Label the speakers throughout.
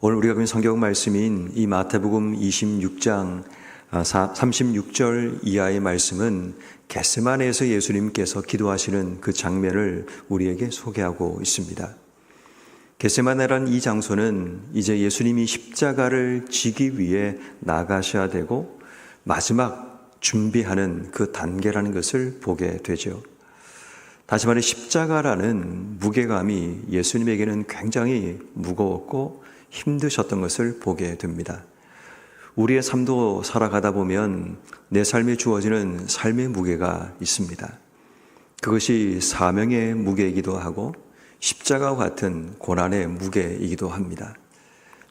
Speaker 1: 오늘 우리가 본 성경 말씀인 이 마태복음 26장 36절 이하의 말씀은 겟세마네에서 예수님께서 기도하시는 그 장면을 우리에게 소개하고 있습니다. 겟세마네란 이 장소는 이제 예수님이 십자가를 지기 위해 나가셔야 되고 마지막 준비하는 그 단계라는 것을 보게 되죠. 다시 말해 십자가라는 무게감이 예수님에게는 굉장히 무거웠고 힘드셨던 것을 보게 됩니다. 우리의 삶도 살아가다 보면 내 삶에 주어지는 삶의 무게가 있습니다. 그것이 사명의 무게이기도 하고 십자가와 같은 고난의 무게이기도 합니다.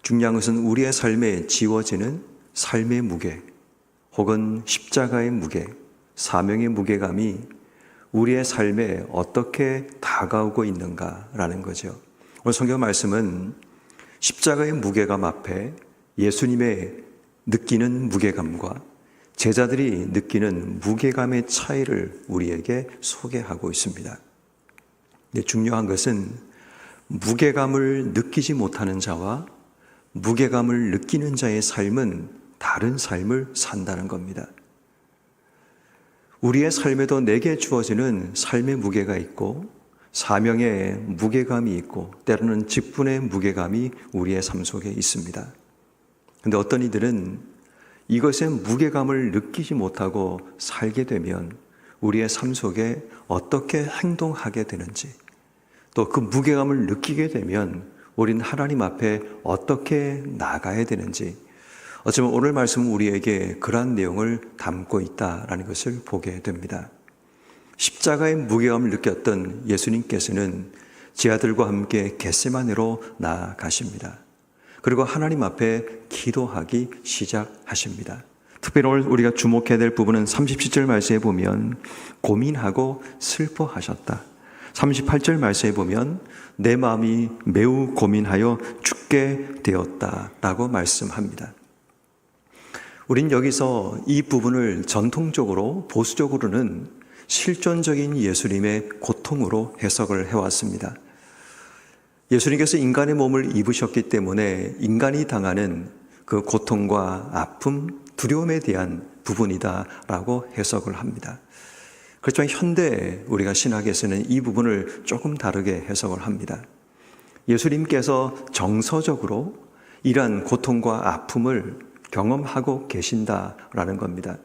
Speaker 1: 중요한 것은 우리의 삶에 지워지는 삶의 무게 혹은 십자가의 무게, 사명의 무게감이 우리의 삶에 어떻게 다가오고 있는가라는 거죠. 오늘 성경 말씀은 십자가의 무게감 앞에 예수님의 느끼는 무게감과 제자들이 느끼는 무게감의 차이를 우리에게 소개하고 있습니다. 근데 중요한 것은 무게감을 느끼지 못하는 자와 무게감을 느끼는 자의 삶은 다른 삶을 산다는 겁니다. 우리의 삶에도 내게 주어지는 삶의 무게가 있고 사명의 무게감이 있고 때로는 직분의 무게감이 우리의 삶 속에 있습니다. 그런데 어떤 이들은 이것의 무게감을 느끼지 못하고 살게 되면 우리의 삶 속에 어떻게 행동하게 되는지 또 그 무게감을 느끼게 되면 우리는 하나님 앞에 어떻게 나가야 되는지 어쩌면 오늘 말씀은 우리에게 그러한 내용을 담고 있다라는 것을 보게 됩니다. 십자가의 무게감을 느꼈던 예수님께서는 제자들과 함께 겟세마네로 나아가십니다. 그리고 하나님 앞에 기도하기 시작하십니다. 특별히 오늘 우리가 주목해야 될 부분은 37절 말씀에 보면 고민하고 슬퍼하셨다. 38절 말씀에 보면 내 마음이 매우 고민하여 죽게 되었다라고 말씀합니다. 우린 여기서 이 부분을 전통적으로 보수적으로는 실존적인 예수님의 고통으로 해석을 해왔습니다. 예수님께서 인간의 몸을 입으셨기 때문에 인간이 당하는 그 고통과 아픔, 두려움에 대한 부분이다라고 해석을 합니다. 그렇지만 현대 우리가 신학에서는 이 부분을 조금 다르게 해석을 합니다. 예수님께서 정서적으로 이러한 고통과 아픔을 경험하고 계신다라는 겁니다.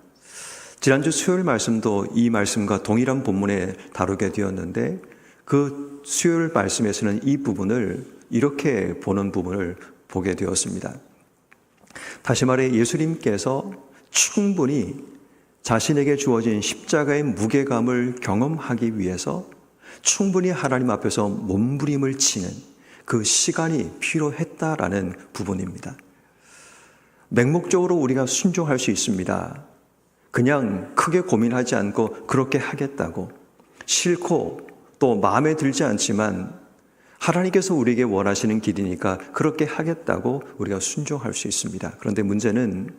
Speaker 1: 지난주 수요일 말씀도 이 말씀과 동일한 본문에 다루게 되었는데 그 수요일 말씀에서는 이 부분을 이렇게 보는 부분을 보게 되었습니다. 다시 말해 예수님께서 충분히 자신에게 주어진 십자가의 무게감을 경험하기 위해서 충분히 하나님 앞에서 몸부림을 치는 그 시간이 필요했다라는 부분입니다. 맹목적으로 우리가 순종할 수 있습니다. 그냥 크게 고민하지 않고 그렇게 하겠다고 싫고 또 마음에 들지 않지만 하나님께서 우리에게 원하시는 길이니까 그렇게 하겠다고 우리가 순종할 수 있습니다. 그런데 문제는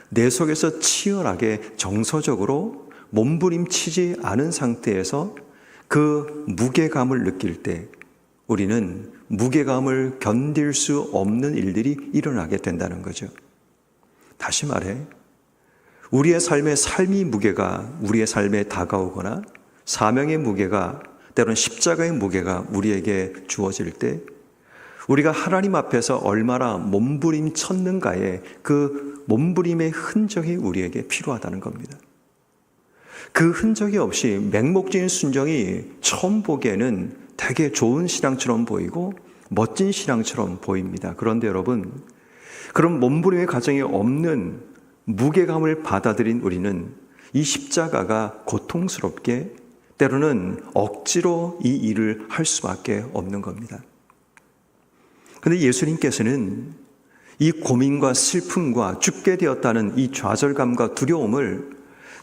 Speaker 1: 내 속에서 치열하게 정서적으로 몸부림치지 않은 상태에서 그 무게감을 느낄 때 우리는 무게감을 견딜 수 없는 일들이 일어나게 된다는 거죠. 다시 말해 우리의 삶의 무게가 우리의 삶에 다가오거나 사명의 무게가 때로는 십자가의 무게가 우리에게 주어질 때 우리가 하나님 앞에서 얼마나 몸부림 쳤는가의 그 몸부림의 흔적이 우리에게 필요하다는 겁니다. 그 흔적이 없이 맹목적인 순종이 처음 보기에는 되게 좋은 신앙처럼 보이고 멋진 신앙처럼 보입니다. 그런데 여러분 그런 몸부림의 과정이 없는 무게감을 받아들인 우리는 이 십자가가 고통스럽게 때로는 억지로 이 일을 할 수밖에 없는 겁니다. 그런데 예수님께서는 이 고민과 슬픔과 죽게 되었다는 이 좌절감과 두려움을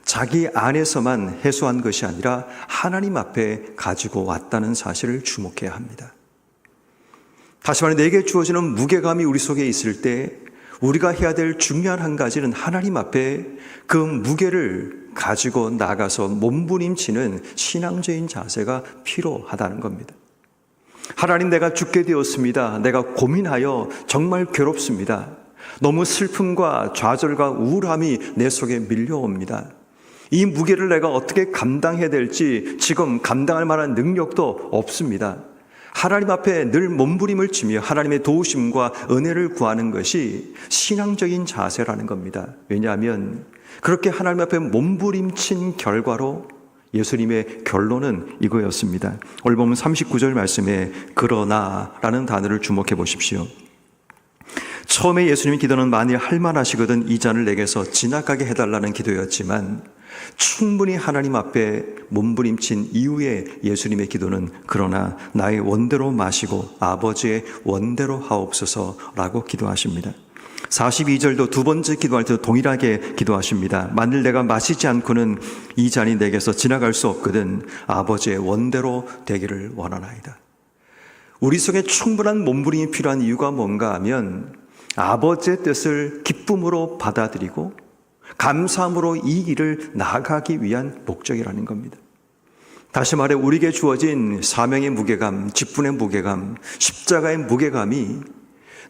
Speaker 1: 자기 안에서만 해소한 것이 아니라 하나님 앞에 가지고 왔다는 사실을 주목해야 합니다. 다시 말해 내게 주어지는 무게감이 우리 속에 있을 때 우리가 해야 될 중요한 한 가지는 하나님 앞에 그 무게를 가지고 나가서 몸부림치는 신앙적인 자세가 필요하다는 겁니다. 하나님, 내가 죽게 되었습니다. 내가 고민하여 정말 괴롭습니다. 너무 슬픔과 좌절과 우울함이 내 속에 밀려옵니다. 이 무게를 내가 어떻게 감당해야 될지 지금 감당할 만한 능력도 없습니다. 하나님 앞에 늘 몸부림을 치며 하나님의 도우심과 은혜를 구하는 것이 신앙적인 자세라는 겁니다. 왜냐하면 그렇게 하나님 앞에 몸부림친 결과로 예수님의 결론은 이거였습니다. 오늘 보면 39절 말씀에 그러나라는 단어를 주목해 보십시오. 처음에 예수님의 기도는 만일 할만하시거든 이 잔을 내게서 지나가게 해달라는 기도였지만 충분히 하나님 앞에 몸부림친 이후에 예수님의 기도는 그러나 나의 원대로 마시고 아버지의 원대로 하옵소서라고 기도하십니다. 42절도 두 번째 기도할 때도 동일하게 기도하십니다. 만일 내가 마시지 않고는 이 잔이 내게서 지나갈 수 없거든 아버지의 원대로 되기를 원하나이다. 우리 속에 충분한 몸부림이 필요한 이유가 뭔가 하면 아버지의 뜻을 기쁨으로 받아들이고 감사함으로 이 길을 나아가기 위한 목적이라는 겁니다. 다시 말해 우리에게 주어진 사명의 무게감, 직분의 무게감, 십자가의 무게감이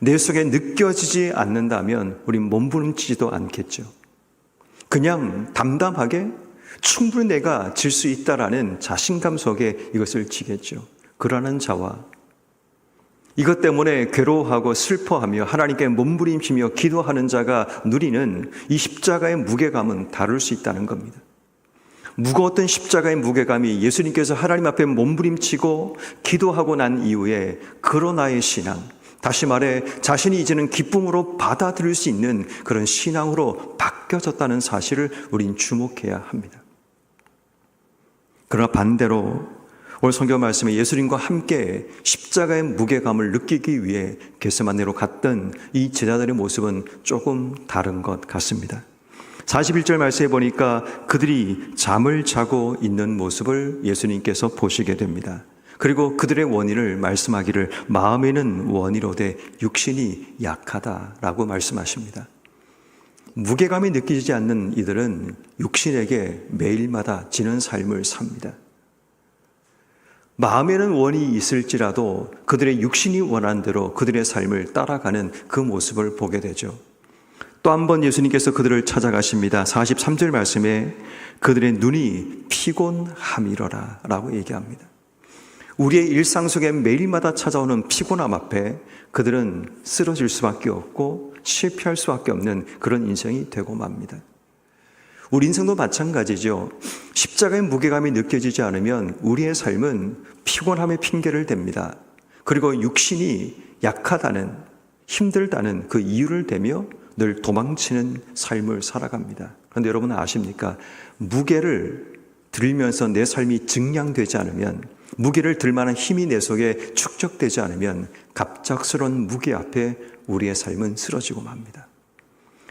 Speaker 1: 내 속에 느껴지지 않는다면 우린 몸부림치지도 않겠죠. 그냥 담담하게 충분히 내가 질 수 있다라는 자신감 속에 이것을 지겠죠. 그러는 자와 이것 때문에 괴로워하고 슬퍼하며 하나님께 몸부림치며 기도하는 자가 누리는 이 십자가의 무게감은 다를 수 있다는 겁니다. 무거웠던 십자가의 무게감이 예수님께서 하나님 앞에 몸부림치고 기도하고 난 이후에 그러나의 신앙, 다시 말해 자신이 이제는 기쁨으로 받아들일 수 있는 그런 신앙으로 바뀌어졌다는 사실을 우린 주목해야 합니다. 그러나 반대로 오늘 성경 말씀에 예수님과 함께 십자가의 무게감을 느끼기 위해 겟세마네로 갔던 이 제자들의 모습은 조금 다른 것 같습니다. 41절 말씀에 보니까 그들이 잠을 자고 있는 모습을 예수님께서 보시게 됩니다. 그리고 그들의 원인을 말씀하기를 마음에는 원이로되 육신이 약하다라고 말씀하십니다. 무게감이 느끼지 않는 이들은 육신에게 매일마다 지는 삶을 삽니다. 마음에는 원이 있을지라도 그들의 육신이 원한 대로 그들의 삶을 따라가는 그 모습을 보게 되죠. 또 한 번 예수님께서 그들을 찾아가십니다. 43절 말씀에 그들의 눈이 피곤함이러라 라고 얘기합니다. 우리의 일상 속에 매일마다 찾아오는 피곤함 앞에 그들은 쓰러질 수밖에 없고 실패할 수밖에 없는 그런 인생이 되고 맙니다. 우리 인생도 마찬가지죠. 십자가의 무게감이 느껴지지 않으면 우리의 삶은 피곤함의 핑계를 댑니다. 그리고 육신이 약하다는, 힘들다는 그 이유를 대며 늘 도망치는 삶을 살아갑니다. 그런데 여러분 아십니까? 무게를 들면서 내 삶이 증량되지 않으면, 무게를 들 만한 힘이 내 속에 축적되지 않으면 갑작스러운 무게 앞에 우리의 삶은 쓰러지고 맙니다.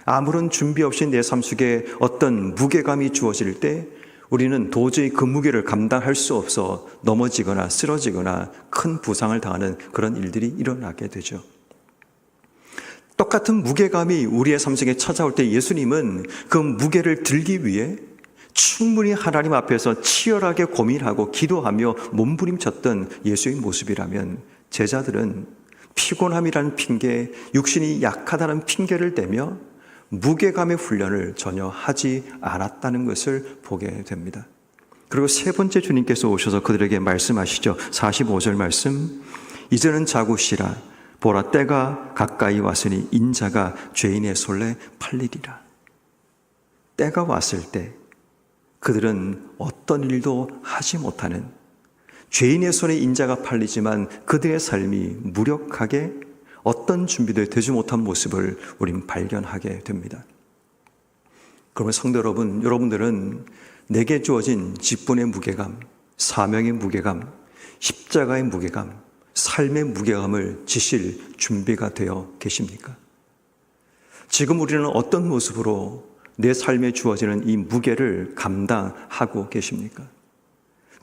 Speaker 1: 아무런 준비 없이 내 삶 속에 어떤 무게감이 주어질 때 우리는 도저히 그 무게를 감당할 수 없어 넘어지거나 쓰러지거나 큰 부상을 당하는 그런 일들이 일어나게 되죠. 똑같은 무게감이 우리의 삶 속에 찾아올 때 예수님은 그 무게를 들기 위해 충분히 하나님 앞에서 치열하게 고민하고 기도하며 몸부림쳤던 예수의 모습이라면 제자들은 피곤함이라는 핑계, 육신이 약하다는 핑계를 대며 무게감의 훈련을 전혀 하지 않았다는 것을 보게 됩니다. 그리고 세 번째 주님께서 오셔서 그들에게 말씀하시죠. 45절 말씀, 이제는 자고 쉬라. 보라, 때가 가까이 왔으니 인자가 죄인의 손에 팔리리라. 때가 왔을 때 그들은 어떤 일도 하지 못하는, 죄인의 손에 인자가 팔리지만 그들의 삶이 무력하게 어떤 준비도 되지 못한 모습을 우린 발견하게 됩니다. 그러면 성도 여러분, 여러분들은 내게 주어진 직분의 무게감, 사명의 무게감, 십자가의 무게감, 삶의 무게감을 지실 준비가 되어 계십니까? 지금 우리는 어떤 모습으로 내 삶에 주어지는 이 무게를 감당하고 계십니까?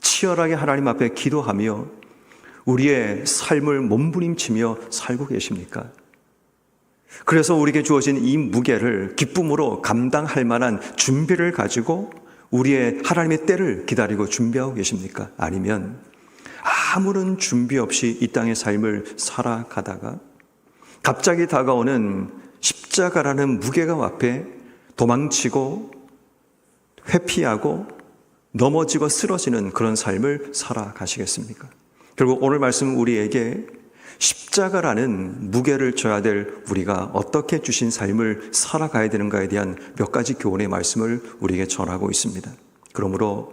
Speaker 1: 치열하게 하나님 앞에 기도하며 우리의 삶을 몸부림치며 살고 계십니까? 그래서 우리에게 주어진 이 무게를 기쁨으로 감당할 만한 준비를 가지고 우리의 하나님의 때를 기다리고 준비하고 계십니까? 아니면 아무런 준비 없이 이 땅의 삶을 살아가다가 갑자기 다가오는 십자가라는 무게감 앞에 도망치고 회피하고 넘어지고 쓰러지는 그런 삶을 살아가시겠습니까? 결국 오늘 말씀 우리에게 십자가라는 무게를 져야 될 우리가 어떻게 주신 삶을 살아가야 되는가에 대한 몇 가지 교훈의 말씀을 우리에게 전하고 있습니다. 그러므로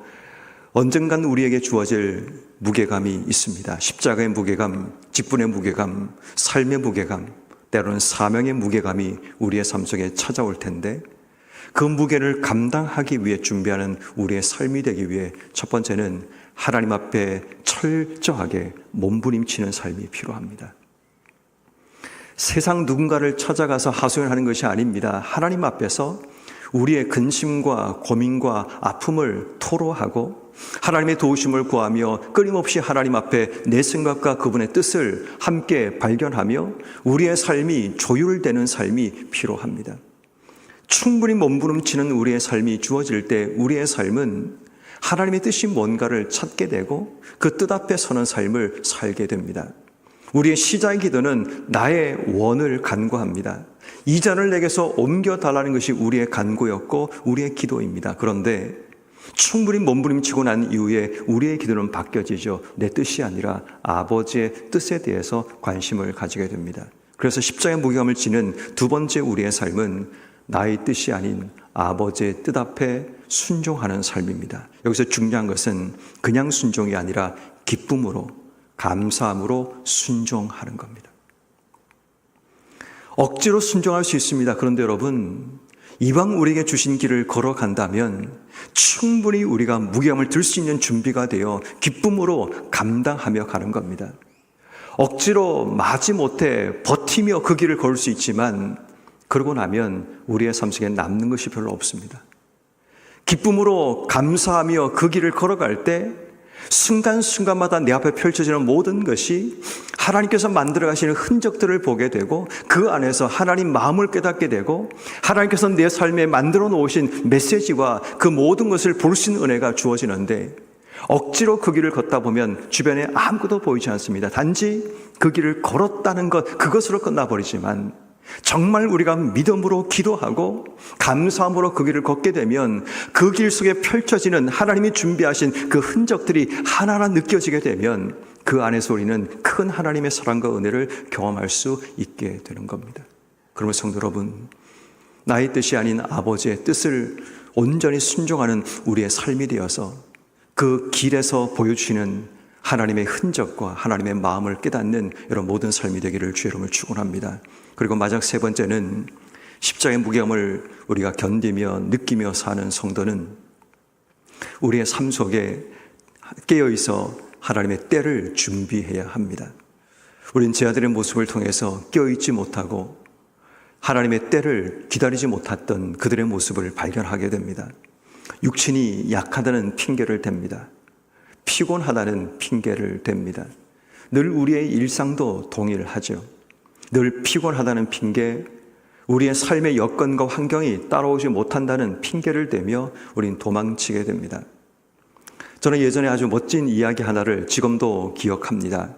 Speaker 1: 언젠간 우리에게 주어질 무게감이 있습니다. 십자가의 무게감, 직분의 무게감, 삶의 무게감, 때로는 사명의 무게감이 우리의 삶 속에 찾아올 텐데 그 무게를 감당하기 위해 준비하는 우리의 삶이 되기 위해 첫 번째는 하나님 앞에 철저하게 몸부림치는 삶이 필요합니다. 세상 누군가를 찾아가서 하소연하는 것이 아닙니다. 하나님 앞에서 우리의 근심과 고민과 아픔을 토로하고 하나님의 도우심을 구하며 끊임없이 하나님 앞에 내 생각과 그분의 뜻을 함께 발견하며 우리의 삶이 조율되는 삶이 필요합니다. 충분히 몸부림치는 우리의 삶이 주어질 때 우리의 삶은 하나님의 뜻이 뭔가를 찾게 되고 그 뜻 앞에 서는 삶을 살게 됩니다. 우리의 시작의 기도는 나의 원을 간구합니다. 이 잔을 내게서 옮겨달라는 것이 우리의 간구였고 우리의 기도입니다. 그런데 충분히 몸부림치고 난 이후에 우리의 기도는 바뀌어지죠. 내 뜻이 아니라 아버지의 뜻에 대해서 관심을 가지게 됩니다. 그래서 십자가의 무게감을 지는 두 번째 우리의 삶은 나의 뜻이 아닌 아버지의 뜻 앞에 순종하는 삶입니다. 여기서 중요한 것은 그냥 순종이 아니라 기쁨으로, 감사함으로 순종하는 겁니다. 억지로 순종할 수 있습니다. 그런데 여러분, 이왕 우리에게 주신 길을 걸어간다면 충분히 우리가 무게감을 들 수 있는 준비가 되어 기쁨으로 감당하며 가는 겁니다. 억지로 마지못해 버티며 그 길을 걸을 수 있지만 그러고 나면 우리의 삶 속에 남는 것이 별로 없습니다. 기쁨으로 감사하며 그 길을 걸어갈 때 순간순간마다 내 앞에 펼쳐지는 모든 것이 하나님께서 만들어 가시는 흔적들을 보게 되고 그 안에서 하나님 마음을 깨닫게 되고 하나님께서 내 삶에 만들어 놓으신 메시지와 그 모든 것을 볼 수 있는 은혜가 주어지는데 억지로 그 길을 걷다 보면 주변에 아무것도 보이지 않습니다. 단지 그 길을 걸었다는 것, 그것으로 끝나버리지만 정말 우리가 믿음으로 기도하고 감사함으로 그 길을 걷게 되면 그 길 속에 펼쳐지는 하나님이 준비하신 그 흔적들이 하나하나 느껴지게 되면 그 안에서 우리는 큰 하나님의 사랑과 은혜를 경험할 수 있게 되는 겁니다. 그러면 성도 여러분, 나의 뜻이 아닌 아버지의 뜻을 온전히 순종하는 우리의 삶이 되어서 그 길에서 보여주시는 하나님의 흔적과 하나님의 마음을 깨닫는 이런 모든 삶이 되기를 주의 이름으로 축원합니다. 그리고 마지막 세 번째는 십자가의 무게감을 우리가 견디며 느끼며 사는 성도는 우리의 삶 속에 깨어있어 하나님의 때를 준비해야 합니다. 우리는 제 아들의 모습을 통해서 깨어있지 못하고 하나님의 때를 기다리지 못했던 그들의 모습을 발견하게 됩니다. 육신이 약하다는 핑계를 댑니다. 피곤하다는 핑계를 댑니다. 늘 우리의 일상도 동일하죠. 늘 피곤하다는 핑계, 우리의 삶의 여건과 환경이 따라오지 못한다는 핑계를 대며 우린 도망치게 됩니다. 저는 예전에 아주 멋진 이야기 하나를 지금도 기억합니다.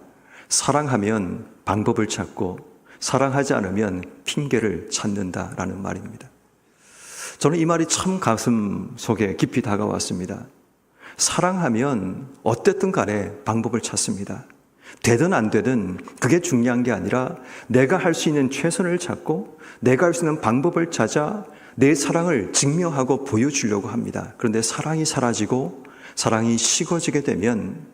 Speaker 1: 사랑하면 방법을 찾고 사랑하지 않으면 핑계를 찾는다라는 말입니다. 저는 이 말이 참 가슴 속에 깊이 다가왔습니다. 사랑하면 어쨌든 간에 방법을 찾습니다. 되든 안 되든 그게 중요한 게 아니라 내가 할 수 있는 최선을 찾고 내가 할 수 있는 방법을 찾아 내 사랑을 증명하고 보여주려고 합니다. 그런데 사랑이 사라지고 사랑이 식어지게 되면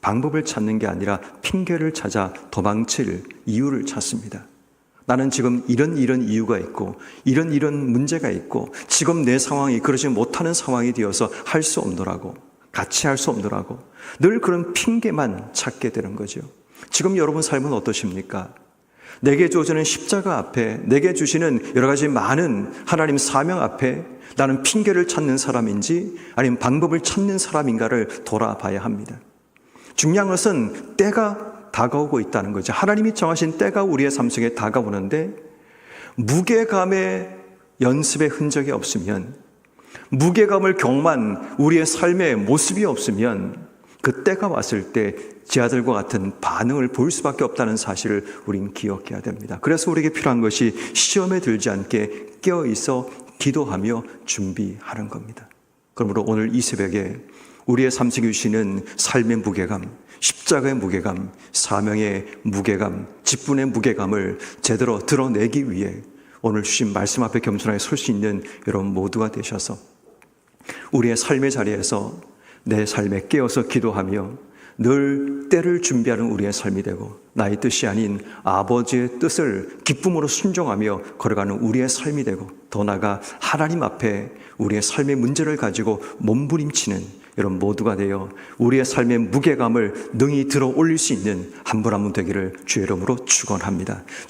Speaker 1: 방법을 찾는 게 아니라 핑계를 찾아 도망칠 이유를 찾습니다. 나는 지금 이런 이유가 있고 이런 문제가 있고 지금 내 상황이 그러지 못하는 상황이 되어서 할 수 없노라고, 같이 할 수 없노라고 늘 그런 핑계만 찾게 되는 거죠. 지금 여러분 삶은 어떠십니까? 내게 주어지는 십자가 앞에, 내게 주시는 여러 가지 많은 하나님 사명 앞에 나는 핑계를 찾는 사람인지 아니면 방법을 찾는 사람인가를 돌아봐야 합니다. 중요한 것은 때가 다가오고 있다는 거죠. 하나님이 정하신 때가 우리의 삶 속에 다가오는데 무게감의 연습의 흔적이 없으면, 무게감을 경험한 우리의 삶의 모습이 없으면 그 때가 왔을 때 제 아들과 같은 반응을 보일 수밖에 없다는 사실을 우린 기억해야 됩니다. 그래서 우리에게 필요한 것이 시험에 들지 않게 깨어있어 기도하며 준비하는 겁니다. 그러므로 오늘 이 새벽에 우리의 삶 속에 주시는 삶의 무게감, 십자가의 무게감, 사명의 무게감, 직분의 무게감을 제대로 드러내기 위해 오늘 주신 말씀 앞에 겸손하게 설 수 있는 여러분 모두가 되셔서 우리의 삶의 자리에서 내 삶에 깨어서 기도하며 늘 때를 준비하는 우리의 삶이 되고 나의 뜻이 아닌 아버지의 뜻을 기쁨으로 순종하며 걸어가는 우리의 삶이 되고 더 나아가 하나님 앞에 우리의 삶의 문제를 가지고 몸부림치는 여러분 모두가 되어 우리의 삶의 무게감을 능히 들어 올릴 수 있는 한 분 한 분 되기를 주의 이름으로 축원합니다.